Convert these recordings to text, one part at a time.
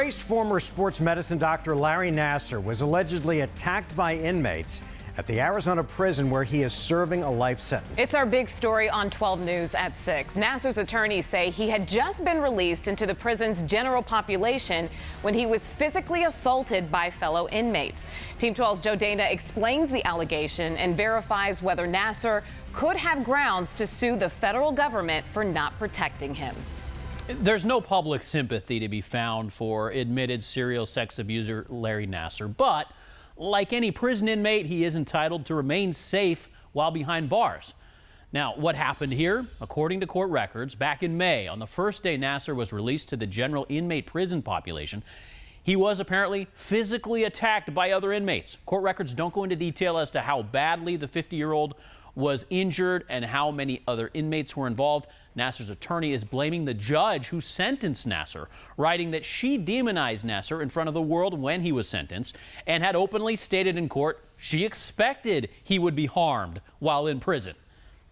Former sports medicine doctor Larry Nassar was allegedly attacked by inmates at the Arizona prison where he is serving a life sentence. It's our big story on 12 News at 6. Nassar's attorneys say he had just been released into the prison's general population when he was physically assaulted by fellow inmates. Team 12's Joe Dana explains the allegation and verifies whether Nassar could have grounds to sue the federal government for not protecting him. There's no public sympathy to be found for admitted serial sex abuser Larry Nassar, but like any prison inmate, he is entitled to remain safe while behind bars. Now, what happened here? According to court records, back in May, on the first day Nassar was released to the general inmate prison population, he was apparently physically attacked by other inmates. Court records don't go into detail as to how badly the 50-year-old was injured and how many other inmates were involved. Nassar's attorney is blaming the judge who sentenced Nassar, writing that she demonized Nassar in front of the world when he was sentenced and had openly stated in court she expected he would be harmed while in prison.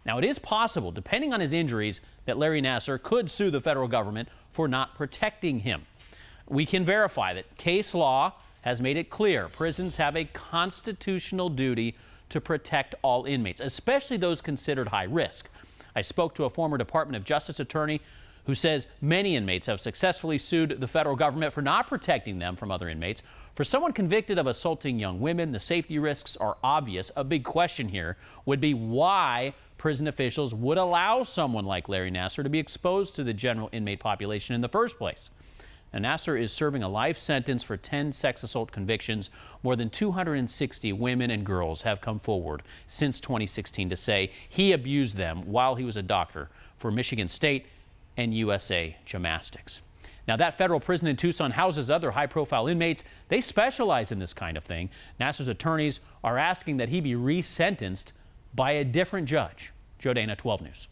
Now, it is possible, depending on his injuries, that Larry Nassar could sue the federal government for not protecting him. We can verify that case law has made it clear prisons have a constitutional duty to protect all inmates, especially those considered high risk. I spoke to a former Department of Justice attorney who says many inmates have successfully sued the federal government for not protecting them from other inmates. For someone convicted of assaulting young women, the safety risks are obvious. A big question here would be why prison officials would allow someone like Larry Nassar to be exposed to the general inmate population in the first place. Now, Nassar is serving a life sentence for 10 sex assault convictions. More than 260 women and girls have come forward since 2016 to say he abused them while he was a doctor for Michigan State and USA Gymnastics. Now, that federal prison in Tucson houses other high-profile inmates. They specialize in this kind of thing. Nassar's attorneys are asking that he be resentenced by a different judge. Joe Dana, 12 News.